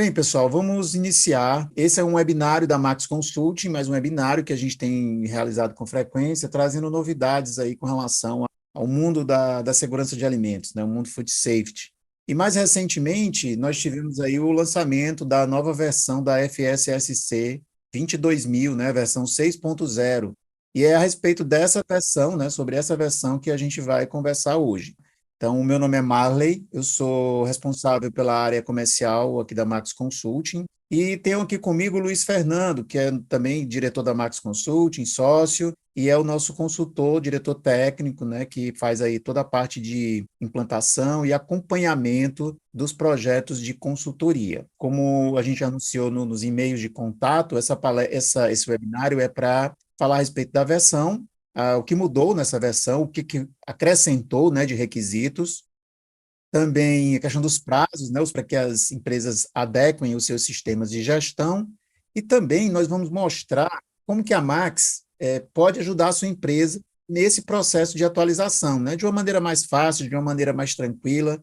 Bem, pessoal, vamos iniciar. Esse é um webinário da Max Consulting, mais um webinário que a gente tem realizado com frequência, trazendo novidades aí com relação ao mundo da segurança de alimentos, né, o mundo food safety. E mais recentemente, nós tivemos aí o lançamento da nova versão da FSSC 22000, né, versão 6.0. E é a respeito dessa versão, né, sobre essa versão que a gente vai conversar hoje. Então, o meu nome é Marley, eu sou responsável pela área comercial aqui da Max Consulting, e tenho aqui comigo o Luiz Fernando, que é também diretor da Max Consulting, sócio, e é o nosso consultor, diretor técnico, né, que faz aí toda a parte de implantação e acompanhamento dos projetos de consultoria. Como a gente anunciou nos e-mails de contato, esse webinário é para falar a respeito da versão, o que mudou nessa versão, o que acrescentou, né, de requisitos, também a questão dos prazos, né, para que as empresas adequem os seus sistemas de gestão, e também nós vamos mostrar como que a Max pode ajudar a sua empresa nesse processo de atualização, né, de uma maneira mais fácil, de uma maneira mais tranquila,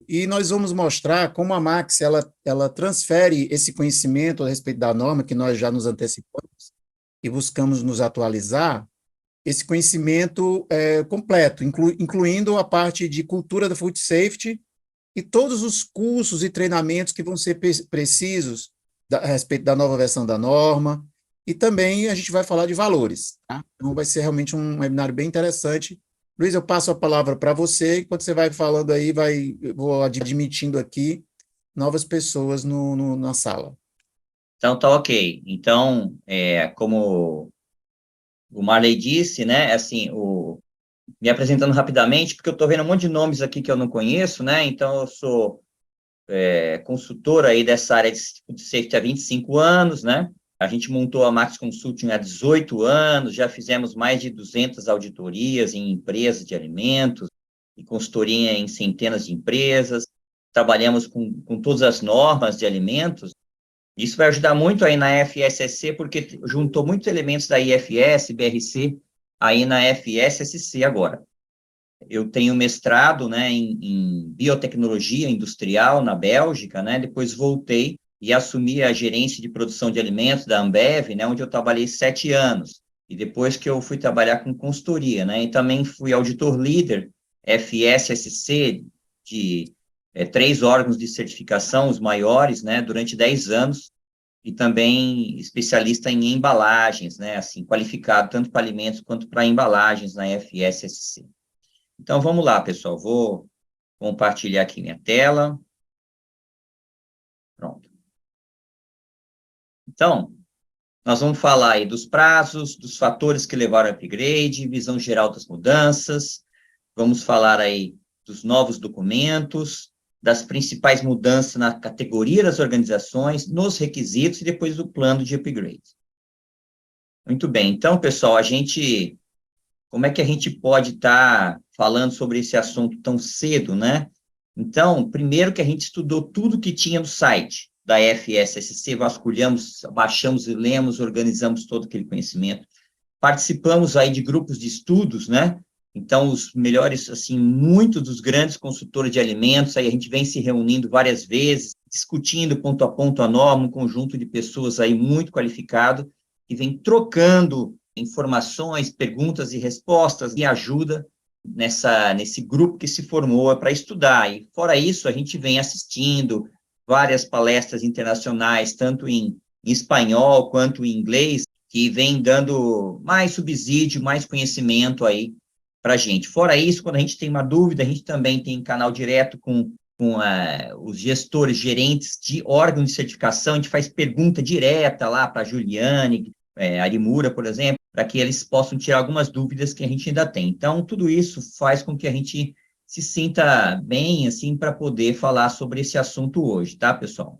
e nós vamos mostrar como a Max ela transfere esse conhecimento a respeito da norma, que nós já nos antecipamos e buscamos nos atualizar, esse conhecimento completo, incluindo a parte de cultura da food safety e todos os cursos e treinamentos que vão ser precisos a respeito da nova versão da norma, e também a gente vai falar de valores. Tá? Então, vai ser realmente um webinário bem interessante. Luiz, eu passo a palavra para você, enquanto você vai falando aí, eu vou admitindo aqui novas pessoas na sala. Então, tá ok. Então, como o Marley disse, né, assim, me apresentando rapidamente, porque eu estou vendo um monte de nomes aqui que eu não conheço, né, então eu sou consultor aí dessa área de safety há 25 anos, né, a gente montou a Max Consulting há 18 anos, já fizemos mais de 200 auditorias em empresas de alimentos, e consultoria em centenas de empresas, trabalhamos com todas as normas de alimentos. Isso vai ajudar muito aí na FSSC, porque juntou muitos elementos da IFS, BRC, aí na FSSC agora. Eu tenho mestrado, né, em biotecnologia industrial na Bélgica, né, depois voltei e assumi a gerência de produção de alimentos da Ambev, né, onde eu trabalhei 7 anos. E depois que eu fui trabalhar com consultoria, né, e também fui auditor líder FSSC de 3 órgãos de certificação, os maiores, né, durante 10 anos, e também especialista em embalagens, né, assim, qualificado tanto para alimentos quanto para embalagens na FSSC. Então, vamos lá, pessoal, vou compartilhar aqui minha tela. Pronto. Então, nós vamos falar aí dos prazos, dos fatores que levaram ao upgrade, visão geral das mudanças, vamos falar aí dos novos documentos, das principais mudanças na categoria das organizações, nos requisitos e depois do plano de upgrade. Muito bem, então, pessoal, como é que a gente pode estar falando sobre esse assunto tão cedo, né? Então, primeiro que a gente estudou tudo que tinha no site da FSSC, vasculhamos, baixamos e lemos, organizamos todo aquele conhecimento. Participamos aí de grupos de estudos, né? Então, os melhores, assim, muitos dos grandes consultores de alimentos, aí a gente vem se reunindo várias vezes, discutindo ponto a ponto a norma, um conjunto de pessoas aí muito qualificado, que vem trocando informações, perguntas e respostas e ajuda nesse grupo que se formou para estudar. E, fora isso, a gente vem assistindo várias palestras internacionais, tanto em espanhol quanto em inglês, que vem dando mais subsídio, mais conhecimento aí para a gente. Fora isso, quando a gente tem uma dúvida, a gente também tem canal direto com os gestores, gerentes de órgãos de certificação, a gente faz pergunta direta lá para a Juliane, Arimura, por exemplo, para que eles possam tirar algumas dúvidas que a gente ainda tem. Então, tudo isso faz com que a gente se sinta bem, assim, para poder falar sobre esse assunto hoje, tá, pessoal?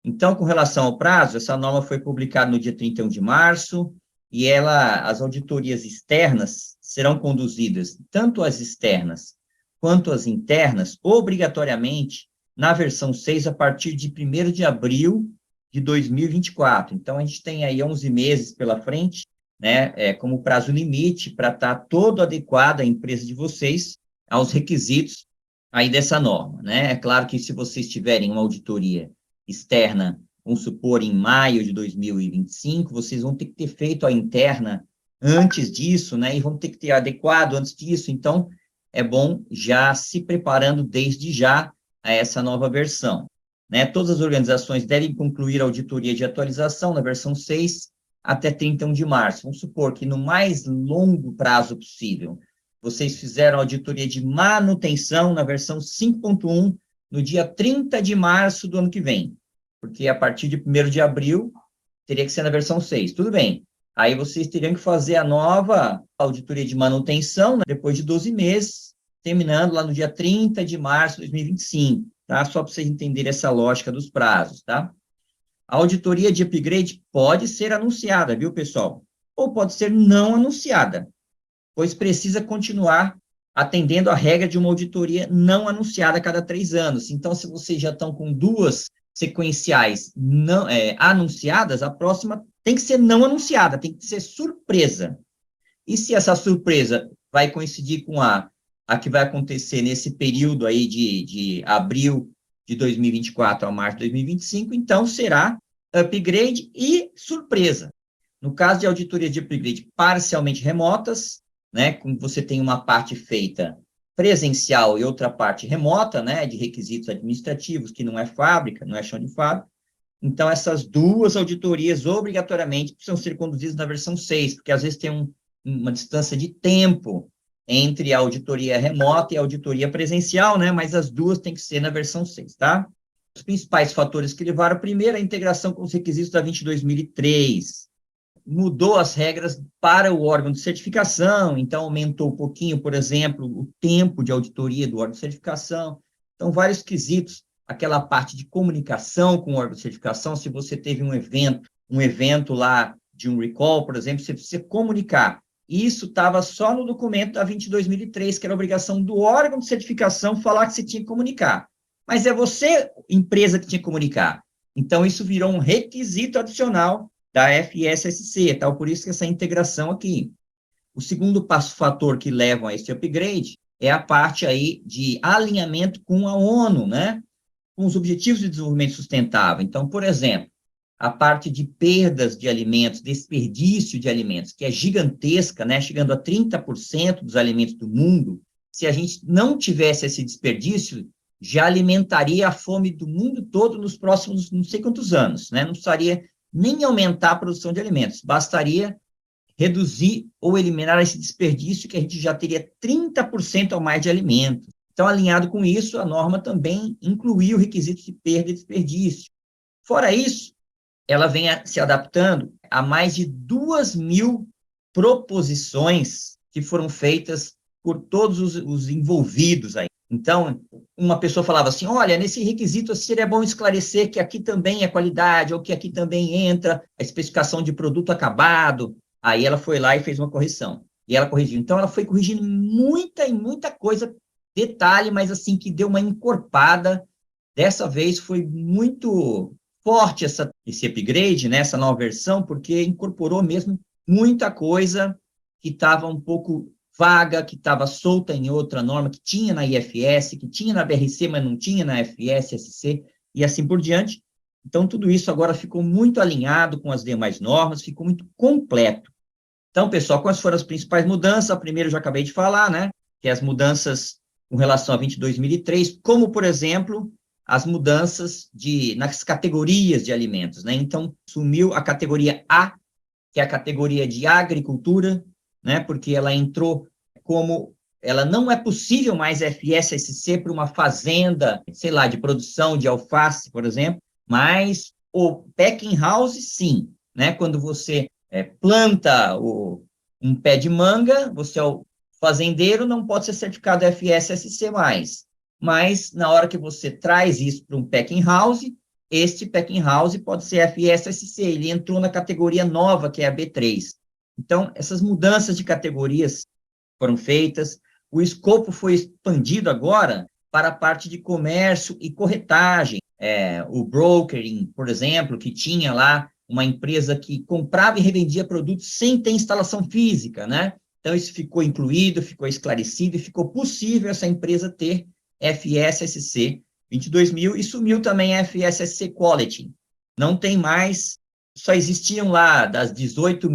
Então, com relação ao prazo, essa norma foi publicada no dia 31 de março, e as auditorias externas serão conduzidas, tanto as externas quanto as internas, obrigatoriamente, na versão 6, a partir de 1º de abril de 2024. Então, a gente tem aí 11 meses pela frente, né, como prazo limite, para estar todo adequado a empresa de vocês aos requisitos aí dessa norma, né? É claro que se vocês tiverem uma auditoria externa, vamos supor, em maio de 2025, vocês vão ter que ter feito a interna antes disso, né? E vão ter que ter adequado antes disso. Então, é bom já se preparando desde já a essa nova versão, né? Todas as organizações devem concluir a auditoria de atualização na versão 6 até 31 de março. Vamos supor que no mais longo prazo possível, vocês fizeram a auditoria de manutenção na versão 5.1 no dia 30 de março do ano que vem, porque a partir de 1º de abril teria que ser na versão 6. Tudo bem. Aí vocês teriam que fazer a nova auditoria de manutenção, né, depois de 12 meses, terminando lá no dia 30 de março de 2025, tá? Só para vocês entenderem essa lógica dos prazos, tá? A auditoria de upgrade pode ser anunciada, viu, pessoal? Ou pode ser não anunciada, pois precisa continuar atendendo a regra de uma auditoria não anunciada a cada 3 anos. Então, se vocês já estão com 2 sequenciais não, anunciadas, a próxima tem que ser não anunciada, tem que ser surpresa. E se essa surpresa vai coincidir com a que vai acontecer nesse período aí de abril de 2024 a março de 2025, então será upgrade e surpresa. No caso de auditoria de upgrade parcialmente remotas, né, como você tem uma parte feita presencial e outra parte remota, né, de requisitos administrativos, que não é fábrica, não é chão de fábrica. Então, essas 2 auditorias, obrigatoriamente, precisam ser conduzidas na versão 6, porque às vezes tem uma distância de tempo entre a auditoria remota e a auditoria presencial, né, mas as 2 têm que ser na versão 6, tá? Os principais fatores que levaram, primeiro, a integração com os requisitos da 22003, mudou as regras para o órgão de certificação, então aumentou um pouquinho, por exemplo, o tempo de auditoria do órgão de certificação. Então, vários quesitos, aquela parte de comunicação com o órgão de certificação, se você teve um evento lá de um recall, por exemplo, você precisa comunicar. Isso estava só no documento da 22003, que era a obrigação do órgão de certificação falar que você tinha que comunicar. Mas é você, empresa, que tinha que comunicar. Então, isso virou um requisito adicional da FSSC, tal, por isso que essa integração aqui. O segundo fator que leva a esse upgrade é a parte aí de alinhamento com a ONU, né? Com os Objetivos de Desenvolvimento Sustentável. Então, por exemplo, a parte de perdas de alimentos, desperdício de alimentos, que é gigantesca, né? Chegando a 30% dos alimentos do mundo. Se a gente não tivesse esse desperdício, já alimentaria a fome do mundo todo nos próximos não sei quantos anos, né? Não precisaria nem aumentar a produção de alimentos, bastaria reduzir ou eliminar esse desperdício, que a gente já teria 30% a mais de alimentos. Então, alinhado com isso, a norma também incluiu o requisito de perda e desperdício. Fora isso, ela vem se adaptando a mais de 2.000 proposições que foram feitas por todos os envolvidos aí. Então, uma pessoa falava assim, olha, nesse requisito seria bom esclarecer que aqui também é qualidade, ou que aqui também entra a especificação de produto acabado. Aí ela foi lá e fez uma correção. E ela corrigiu. Então, ela foi corrigindo muita coisa, detalhe, mas assim, que deu uma encorpada. Dessa vez foi muito forte esse upgrade, né, essa nova versão, porque incorporou mesmo muita coisa que estava um pouco vaga, que estava solta em outra norma, que tinha na IFS, que tinha na BRC, mas não tinha na FSSC, e assim por diante. Então, tudo isso agora ficou muito alinhado com as demais normas, ficou muito completo. Então, pessoal, quais foram as principais mudanças? A primeira eu já acabei de falar, né? Que é as mudanças com relação a 22.003, como, por exemplo, as mudanças nas categorias de alimentos, né? Então, sumiu a categoria A, que é a categoria de agricultura, né? Porque ela entrou como... Ela não é possível mais FSSC para uma fazenda, sei lá, de produção de alface, por exemplo, mas o packing house, sim, né? Quando você planta um pé de manga, você é o fazendeiro, não pode ser certificado FSSC mais. Mas, na hora que você traz isso para um packing house, este packing house pode ser FSSC, ele entrou na categoria nova, que é a B3. Então, essas mudanças de categorias foram feitas, o escopo foi expandido agora para a parte de comércio e corretagem. O brokering, por exemplo, que tinha lá uma empresa que comprava e revendia produtos sem ter instalação física, né? Então, isso ficou incluído, ficou esclarecido e ficou possível essa empresa ter FSSC 22 mil, e sumiu também a FSSC Quality. Não tem mais, só existiam lá, das 18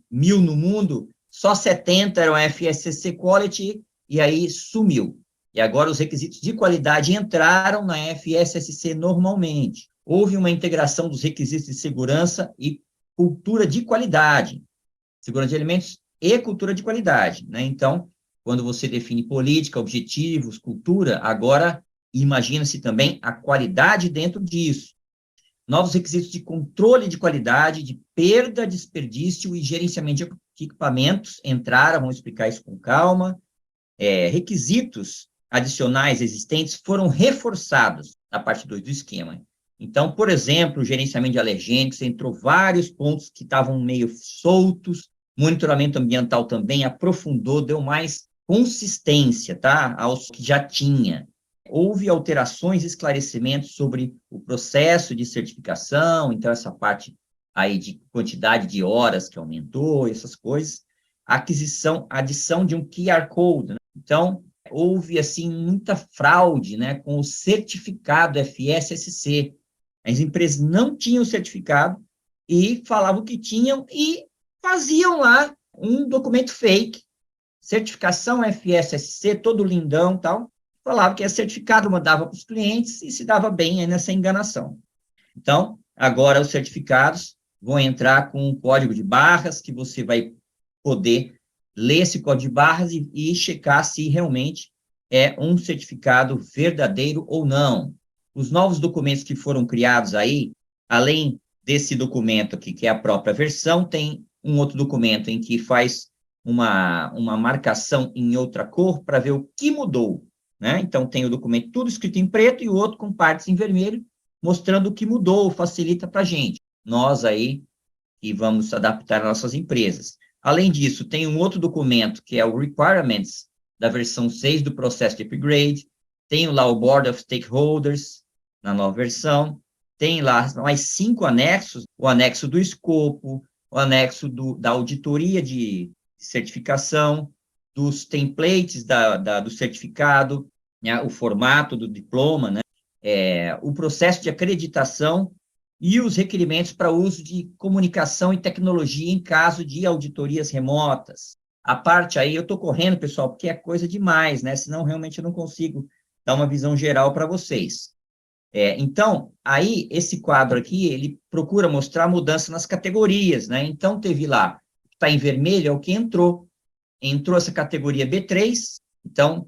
mil no mundo, só 70 eram FSSC Quality, e aí sumiu. E agora os requisitos de qualidade entraram na FSSC normalmente. Houve uma integração dos requisitos de segurança e cultura de qualidade. Segurança de alimentos e cultura de qualidade, né? Então, quando você define política, objetivos, cultura, agora imagina-se também a qualidade dentro disso. Novos requisitos de controle de qualidade, de perda, desperdício e gerenciamento de equipamentos entraram, vamos explicar isso com calma. Requisitos adicionais existentes foram reforçados na parte 2 do esquema. Então, por exemplo, o gerenciamento de alergênicos, entrou vários pontos que estavam meio soltos, monitoramento ambiental também aprofundou, deu mais consistência, tá, aos que já tinha. Houve alterações e esclarecimentos sobre o processo de certificação, então essa parte aí de quantidade de horas que aumentou, essas coisas. Adição de um QR Code, né? Então, houve, assim, muita fraude, né, com o certificado FSSC. As empresas não tinham certificado e falavam que tinham e faziam lá um documento fake, certificação FSSC, todo lindão, tal, falava que é certificado, mandava para os clientes e se dava bem aí nessa enganação. Então, agora os certificados vão entrar com um código de barras, que você vai poder ler esse código de barras e checar se realmente é um certificado verdadeiro ou não. Os novos documentos que foram criados aí, além desse documento aqui, que é a própria versão, tem um outro documento em que faz uma marcação em outra cor para ver o que mudou, né? Então, tem o documento tudo escrito em preto e o outro com partes em vermelho, mostrando o que mudou, facilita para a gente. Nós aí, que vamos adaptar as nossas empresas. Além disso, tem um outro documento, que é o Requirements, da versão 6 do processo de upgrade, tem lá o Board of Stakeholders, na nova versão, tem lá mais 5 anexos, o anexo do escopo, o anexo da auditoria de certificação, dos templates do certificado, né, o formato do diploma, né, o processo de acreditação e os requerimentos para uso de comunicação e tecnologia em caso de auditorias remotas. A parte aí, eu estou correndo, pessoal, porque é coisa demais, né? Senão, realmente, eu não consigo dar uma visão geral para vocês. Então, aí, esse quadro aqui, ele procura mostrar mudança nas categorias, né? Então, teve lá, está em vermelho, é o que entrou. Entrou essa categoria B3, então,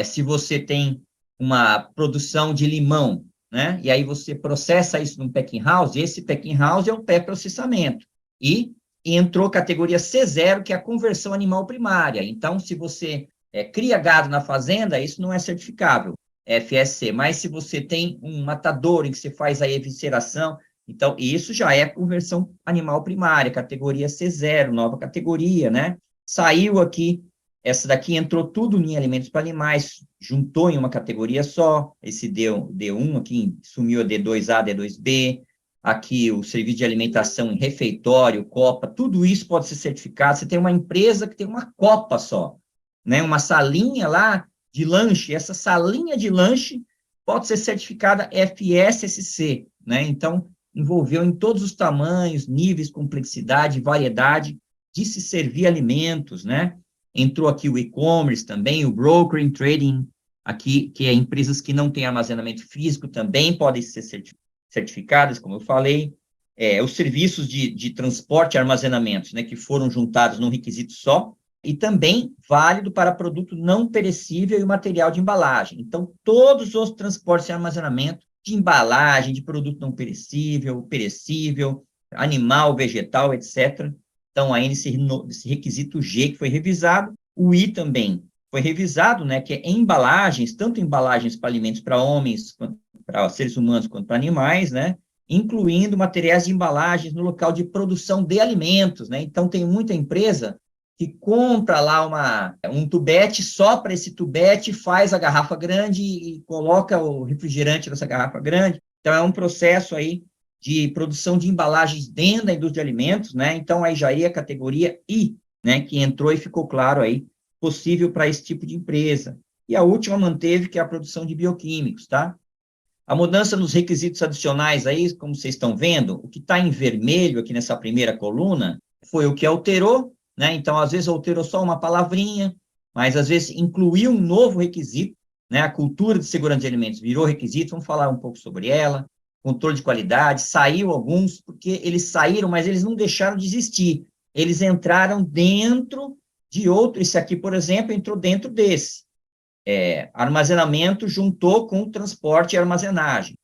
se você tem uma produção de limão, né? E aí você processa isso num packing house, e esse packing house é o pré-processamento. E entrou categoria C0, que é a conversão animal primária. Então, se você cria gado na fazenda, isso não é certificável, FSC. Mas se você tem um matador em que você faz a evisceração, então isso já é conversão animal primária, categoria C0, nova categoria, né? Saiu aqui, essa daqui entrou tudo em alimentos para animais, juntou em uma categoria só, esse D1 aqui, sumiu a D2A, D2B, aqui o serviço de alimentação em refeitório, copa, tudo isso pode ser certificado. Você tem uma empresa que tem uma copa só, né? Uma salinha lá de lanche, essa salinha de lanche pode ser certificada FSSC, né? Então, envolveu em todos os tamanhos, níveis, complexidade, variedade de se servir alimentos, né? Entrou aqui o e-commerce também, o brokering, trading, aqui, que é empresas que não têm armazenamento físico também podem ser certificadas, como eu falei. Os serviços de transporte e armazenamento, né, que foram juntados num requisito só, e também válido para produto não perecível e o material de embalagem. Então, todos os transportes e armazenamento de embalagem, de produto não perecível, animal, vegetal, etc., estão aí nesse requisito G, que foi revisado. O I também foi revisado, né, que é embalagens, tanto embalagens para alimentos para homens, para seres humanos, quanto para animais, né, incluindo materiais de embalagens no local de produção de alimentos, né. Então, tem muita empresa que compra lá um tubete, só para esse tubete, faz a garrafa grande e coloca o refrigerante nessa garrafa grande. Então, é um processo aí de produção de embalagens dentro da indústria de alimentos, né? Então, aí já é a categoria I, né? Que entrou e ficou claro aí, possível para esse tipo de empresa. E a última manteve, que é a produção de bioquímicos, tá? A mudança nos requisitos adicionais aí, como vocês estão vendo, o que está em vermelho aqui nessa primeira coluna foi o que alterou, né? Então, às vezes alterou só uma palavrinha, mas às vezes incluiu um novo requisito, né? A cultura de segurança de alimentos virou requisito, vamos falar um pouco sobre ela. Controle de qualidade, saiu alguns, porque eles saíram, mas eles não deixaram de existir. Eles entraram dentro de outro, esse aqui, por exemplo, entrou dentro desse. Armazenamento juntou com transporte e armazenagem,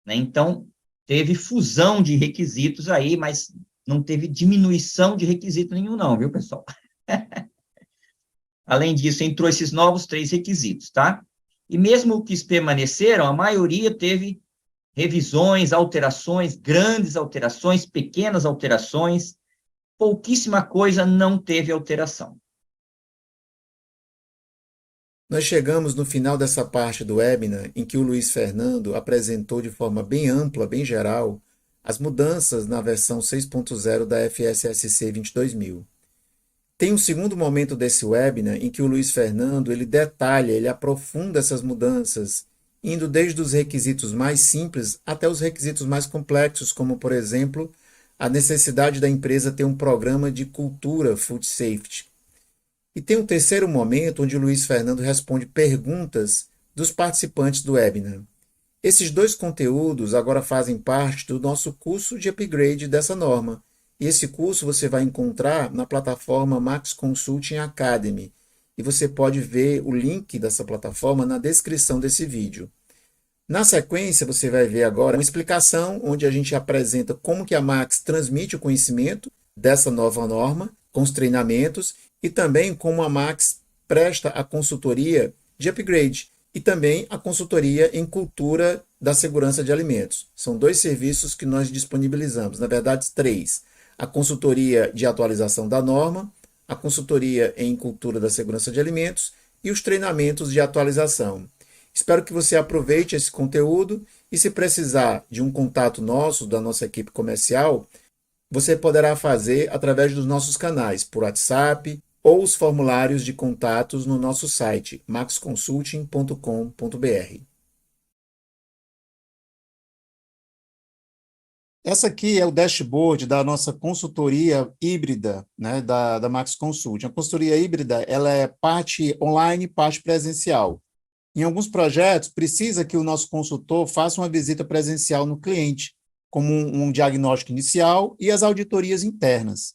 né? Então, teve fusão de requisitos aí, mas não teve diminuição de requisito nenhum não, viu, pessoal? Além disso, entrou esses novos 3 requisitos, tá? E mesmo que permaneceram, a maioria teve revisões, alterações, grandes alterações, pequenas alterações, pouquíssima coisa não teve alteração. Nós chegamos no final dessa parte do webinar em que o Luiz Fernando apresentou de forma bem ampla, bem geral, as mudanças na versão 6.0 da FSSC 22000. Tem um segundo momento desse webinar em que o Luiz Fernando ele detalha, ele aprofunda essas mudanças, indo desde os requisitos mais simples até os requisitos mais complexos, como, por exemplo, a necessidade da empresa ter um programa de cultura Food Safety. E tem um terceiro momento onde o Luiz Fernando responde perguntas dos participantes do webinar. Esses 2 conteúdos agora fazem parte do nosso curso de upgrade dessa norma. E esse curso você vai encontrar na plataforma Max Consulting Academy. E você pode ver o link dessa plataforma na descrição desse vídeo. Na sequência, você vai ver agora uma explicação onde a gente apresenta como que a Max transmite o conhecimento dessa nova norma, com os treinamentos, e também como a Max presta a consultoria de upgrade e também a consultoria em cultura da segurança de alimentos. São 2 serviços que nós disponibilizamos, na verdade 3. A consultoria de atualização da norma, a consultoria em cultura da segurança de alimentos e os treinamentos de atualização. Espero que você aproveite esse conteúdo e, se precisar de um contato nosso, da nossa equipe comercial, você poderá fazer através dos nossos canais, por WhatsApp ou os formulários de contatos no nosso site, maxconsulting.com.br. Essa aqui é o dashboard da nossa consultoria híbrida, né, da Max Consulting. A consultoria híbrida ela é parte online, parte presencial. Em alguns projetos, precisa que o nosso consultor faça uma visita presencial no cliente, como um diagnóstico inicial e as auditorias internas.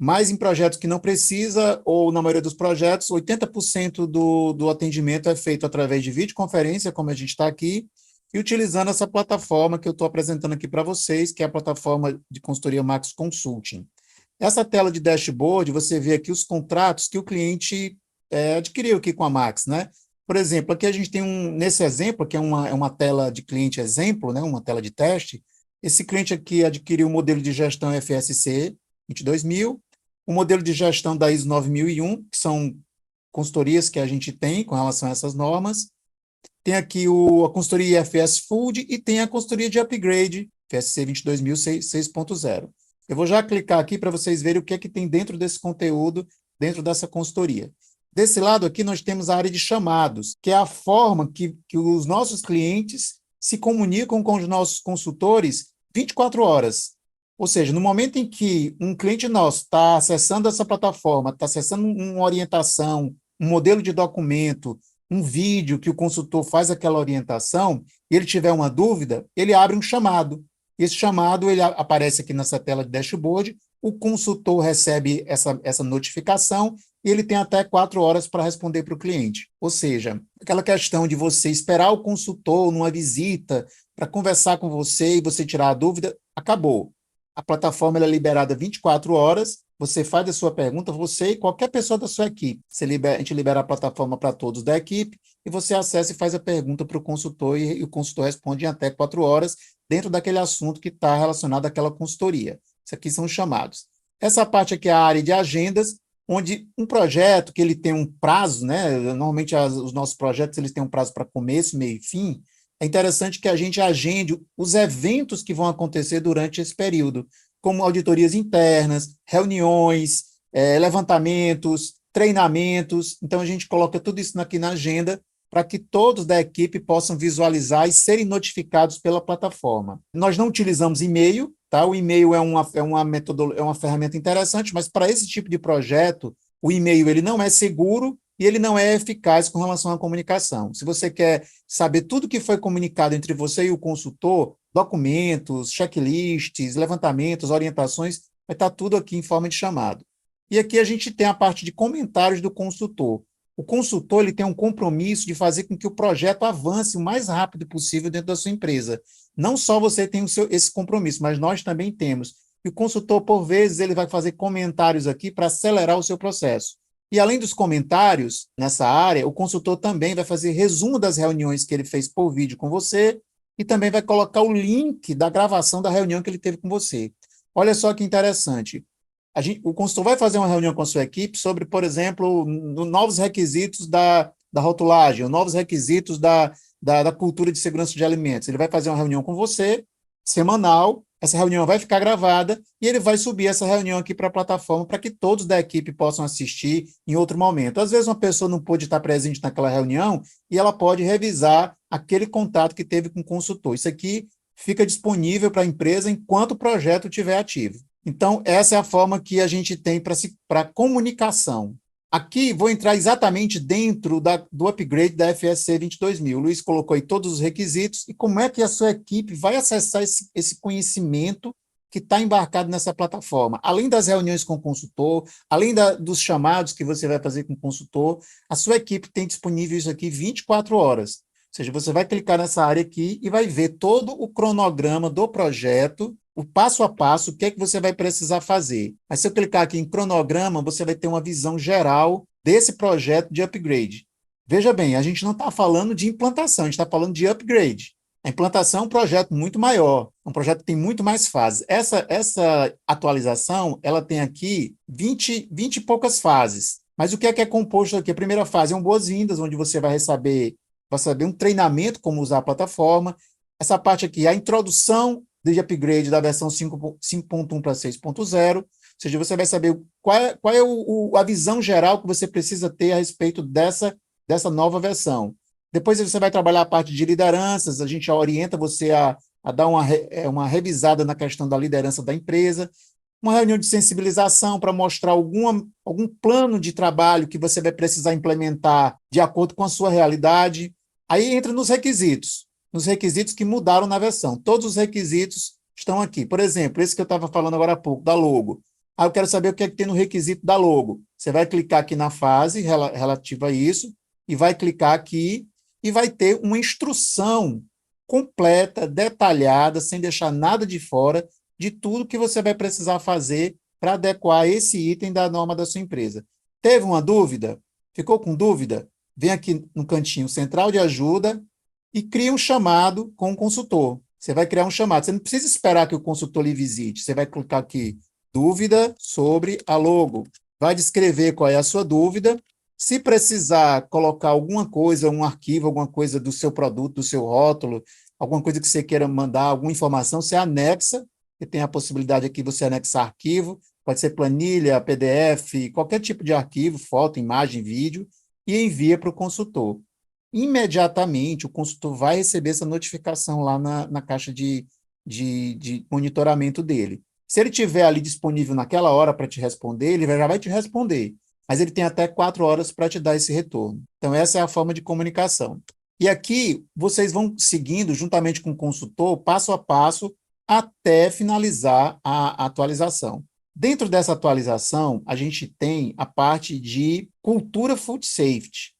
Mas em projetos que não precisa, ou na maioria dos projetos, 80% do atendimento é feito através de videoconferência, como a gente está aqui, e utilizando essa plataforma que eu estou apresentando aqui para vocês, que é a plataforma de consultoria Max Consulting. Essa tela de dashboard, você vê aqui os contratos que o cliente adquiriu aqui com a Max, né? Por exemplo, aqui a gente tem nesse exemplo, que é uma tela de cliente exemplo, né? Uma tela de teste. Esse cliente aqui adquiriu o modelo de gestão FSC 22000, o modelo de gestão da ISO 9001, que são consultorias que a gente tem com relação a essas normas. Tem aqui a consultoria IFS Food e tem a consultoria de upgrade, FSC 22000 6.0. Eu vou já clicar aqui para vocês verem o que é que tem dentro desse conteúdo, dentro dessa consultoria. Desse lado aqui nós temos a área de chamados, que é a forma que os nossos clientes se comunicam com os nossos consultores 24 horas. Ou seja, no momento em que um cliente nosso está acessando essa plataforma, está acessando uma orientação, um modelo de documento, um vídeo que o consultor faz aquela orientação, e ele tiver uma dúvida, ele abre um chamado. Esse chamado ele aparece aqui nessa tela de dashboard, o consultor recebe essa notificação e ele tem até 4 horas para responder para o cliente. Ou seja, aquela questão de você esperar o consultor numa visita para conversar com você e você tirar a dúvida, acabou. A plataforma é liberada 24 horas, você faz a sua pergunta, você e qualquer pessoa da sua equipe. A gente libera a plataforma para todos da equipe e você acessa e faz a pergunta para o consultor e o consultor responde em até 4 horas dentro daquele assunto que está relacionado àquela consultoria. Isso aqui são os chamados. Essa parte aqui é a área de agendas, onde um projeto que ele tem um prazo, né? Normalmente os nossos projetos eles têm um prazo para começo, meio e fim. É interessante que a gente agende os eventos que vão acontecer durante esse período, como auditorias internas, reuniões, levantamentos, treinamentos. Então, a gente coloca tudo isso aqui na agenda para que todos da equipe possam visualizar e serem notificados pela plataforma. Nós não utilizamos e-mail, tá? O e-mail é uma ferramenta interessante, mas para esse tipo de projeto, o e-mail ele não é seguro e ele não é eficaz com relação à comunicação. Se você quer saber tudo que foi comunicado entre você e o consultor, documentos, checklists, levantamentos, orientações, vai estar tudo aqui em forma de chamado. E aqui a gente tem a parte de comentários do consultor. O consultor ele tem um compromisso de fazer com que o projeto avance o mais rápido possível dentro da sua empresa. Não só você tem esse compromisso, mas nós também temos. E o consultor, por vezes, ele vai fazer comentários aqui para acelerar o seu processo. E além dos comentários nessa área, o consultor também vai fazer resumo das reuniões que ele fez por vídeo com você e também vai colocar o link da gravação da reunião que ele teve com você. Olha só que interessante. O consultor vai fazer uma reunião com a sua equipe sobre, por exemplo, novos requisitos da rotulagem, ou novos requisitos da cultura de segurança de alimentos. Ele vai fazer uma reunião com você, semanal, essa reunião vai ficar gravada e ele vai subir essa reunião aqui para a plataforma para que todos da equipe possam assistir em outro momento. Às vezes uma pessoa não pôde estar presente naquela reunião e ela pode revisar aquele contato que teve com o consultor. Isso aqui fica disponível para a empresa enquanto o projeto estiver ativo. Então, essa é a forma que a gente tem para comunicação. Aqui, vou entrar exatamente dentro do upgrade da FSC 22000. O Luiz colocou aí todos os requisitos e como é que a sua equipe vai acessar esse conhecimento que está embarcado nessa plataforma. Além das reuniões com o consultor, além dos chamados que você vai fazer com o consultor, a sua equipe tem disponível isso aqui 24 horas. Ou seja, você vai clicar nessa área aqui e vai ver todo o cronograma do projeto, o passo a passo, o que é que você vai precisar fazer. Mas se eu clicar aqui em cronograma, você vai ter uma visão geral desse projeto de upgrade. Veja bem, a gente não está falando de implantação, a gente está falando de upgrade. A implantação é um projeto muito maior, um projeto que tem muito mais fases. Essa atualização, ela tem aqui 20 e poucas fases. Mas o que é composto aqui? A primeira fase é um boas-vindas, onde você vai saber um treinamento, como usar a plataforma. Essa parte aqui é a introdução de upgrade da versão 5.1 para 6.0, ou seja, você vai saber qual é a visão geral que você precisa ter a respeito dessa nova versão. Depois você vai trabalhar a parte de lideranças, a gente já orienta você a dar uma revisada na questão da liderança da empresa, uma reunião de sensibilização para mostrar algum plano de trabalho que você vai precisar implementar de acordo com a sua realidade. Aí entra nos requisitos que mudaram na versão. Todos os requisitos estão aqui. Por exemplo, esse que eu estava falando agora há pouco, da logo. Aí eu quero saber o que é que tem no requisito da logo. Você vai clicar aqui na fase relativa a isso, e vai clicar aqui, e vai ter uma instrução completa, detalhada, sem deixar nada de fora, de tudo que você vai precisar fazer para adequar esse item da norma da sua empresa. Teve uma dúvida? Ficou com dúvida? Vem aqui no cantinho Central de Ajuda, e cria um chamado com o consultor. Você vai criar um chamado. Você não precisa esperar que o consultor lhe visite. Você vai clicar aqui, dúvida sobre a logo. Vai descrever qual é a sua dúvida. Se precisar colocar alguma coisa, um arquivo, alguma coisa do seu produto, do seu rótulo, alguma coisa que você queira mandar, alguma informação, você anexa. Você tem a possibilidade aqui de você anexar arquivo. Pode ser planilha, PDF, qualquer tipo de arquivo, foto, imagem, vídeo, e envia para o consultor. Imediatamente o consultor vai receber essa notificação lá na caixa de monitoramento dele. Se ele tiver ali disponível naquela hora para te responder, ele já vai te responder, mas ele tem até 4 horas para te dar esse retorno. Então, essa é a forma de comunicação. E aqui, vocês vão seguindo, juntamente com o consultor, passo a passo, até finalizar a atualização. Dentro dessa atualização, a gente tem a parte de cultura food safety.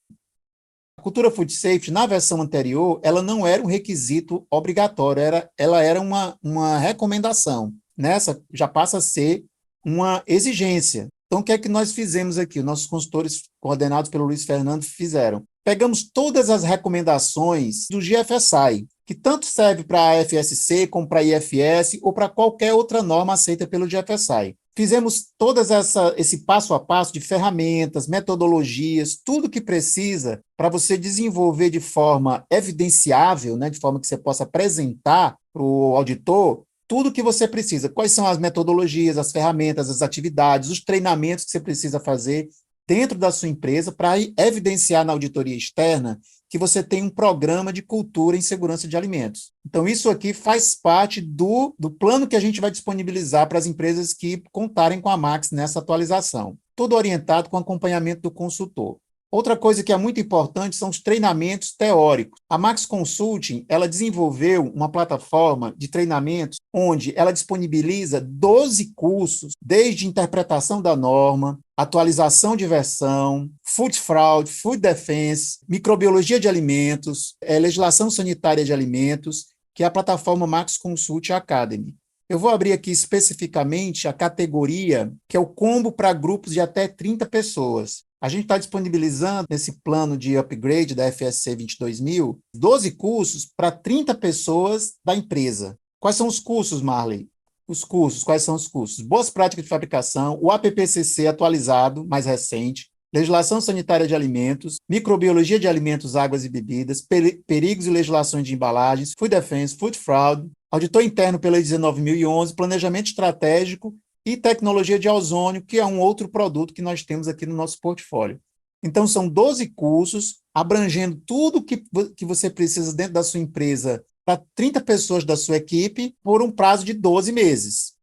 A cultura food safety, na versão anterior, ela não era um requisito obrigatório, ela era uma recomendação. Nessa, já passa a ser uma exigência. Então, o que é que nós fizemos aqui? Os nossos consultores, coordenados pelo Luiz Fernando, fizeram. Pegamos todas as recomendações do GFSI, que tanto serve para a FSC, como para a IFS, ou para qualquer outra norma aceita pelo GFSI. Fizemos esse passo a passo de ferramentas, metodologias, tudo que precisa para você desenvolver de forma evidenciável, né, de forma que você possa apresentar para o auditor tudo que você precisa. Quais são as metodologias, as ferramentas, as atividades, os treinamentos que você precisa fazer dentro da sua empresa para evidenciar na auditoria externa que você tem um programa de cultura em segurança de alimentos. Então, isso aqui faz parte do plano que a gente vai disponibilizar para as empresas que contarem com a Max nessa atualização. Tudo orientado com acompanhamento do consultor. Outra coisa que é muito importante são os treinamentos teóricos. A Max Consulting, ela desenvolveu uma plataforma de treinamentos onde ela disponibiliza 12 cursos, desde interpretação da norma, atualização de versão, food fraud, food defense, microbiologia de alimentos, legislação sanitária de alimentos, que é a plataforma Max Consulting Academy. Eu vou abrir aqui especificamente a categoria, que é o combo para grupos de até 30 pessoas. A gente está disponibilizando nesse plano de upgrade da FSC 22000, 12 cursos para 30 pessoas da empresa. Quais são os cursos, Marley? Os cursos, quais são os cursos? Boas práticas de fabricação, o APPCC atualizado, mais recente, legislação sanitária de alimentos, microbiologia de alimentos, águas e bebidas, perigos e legislações de embalagens, food defense, food fraud, auditor interno pela Lei 19.011, planejamento estratégico e tecnologia de ozônio, que é um outro produto que nós temos aqui no nosso portfólio. Então, são 12 cursos, abrangendo tudo que você precisa dentro da sua empresa para 30 pessoas da sua equipe por um prazo de 12 meses.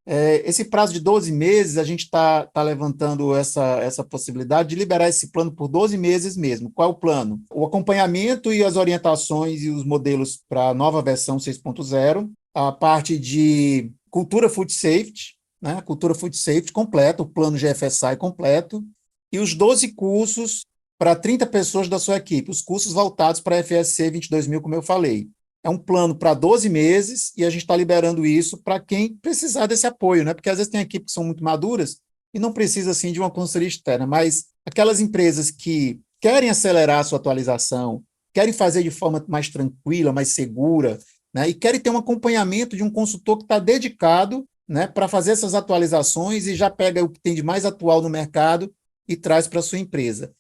Esse prazo de 12 meses, a gente está levantando essa possibilidade de liberar esse plano por 12 meses mesmo. Qual é o plano? O acompanhamento e as orientações e os modelos para a nova versão 6.0, a parte de cultura food safety, né? Cultura food safety completa, o plano GFSI completo, e os 12 cursos para 30 pessoas da sua equipe, os cursos voltados para a FSC 22.000, como eu falei. É um plano para 12 meses e a gente está liberando isso para quem precisar desse apoio, né? Porque às vezes tem equipes que são muito maduras e não precisa assim, de uma consultoria externa, mas aquelas empresas que querem acelerar a sua atualização, querem fazer de forma mais tranquila, mais segura, né? E querem ter um acompanhamento de um consultor que está dedicado, né, para fazer essas atualizações e já pega o que tem de mais atual no mercado e traz para a sua empresa.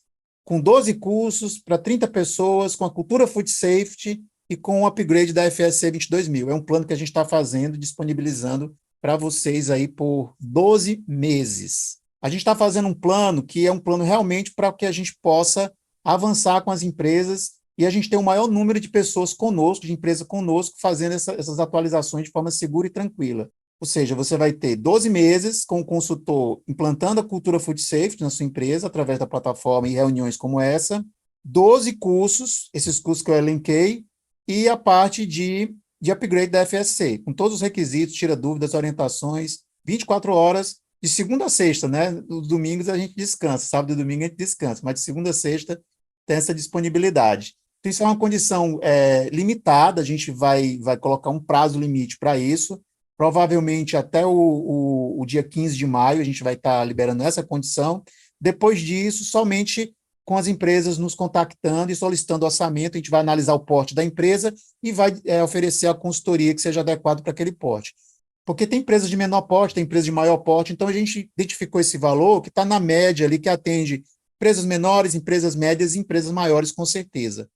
Com 12 cursos para 30 pessoas, com a cultura food safety e com o upgrade da FSC 22.000. É um plano que a gente está fazendo, disponibilizando para vocês aí por 12 meses. A gente está fazendo um plano que é um plano realmente para que a gente possa avançar com as empresas e a gente ter um maior número de pessoas conosco, de empresa conosco, fazendo essas atualizações de forma segura e tranquila. Ou seja, você vai ter 12 meses com o consultor implantando a cultura food safety na sua empresa, através da plataforma e reuniões como essa, 12 cursos, esses cursos que eu elenquei, e a parte de upgrade da FSC, com todos os requisitos, tira dúvidas, orientações, 24 horas, de segunda a sexta, né? Nos domingos a gente descansa, sábado e domingo a gente descansa, mas de segunda a sexta tem essa disponibilidade. Então, isso é uma condição limitada, a gente vai colocar um prazo limite para isso. Provavelmente até o dia 15 de maio a gente vai estar liberando essa condição. Depois disso, somente com as empresas nos contactando e solicitando orçamento, a gente vai analisar o porte da empresa e vai oferecer a consultoria que seja adequado para aquele porte. Porque tem empresas de menor porte, tem empresas de maior porte, então a gente identificou esse valor que está na média ali, que atende empresas menores, empresas médias e empresas maiores, com certeza.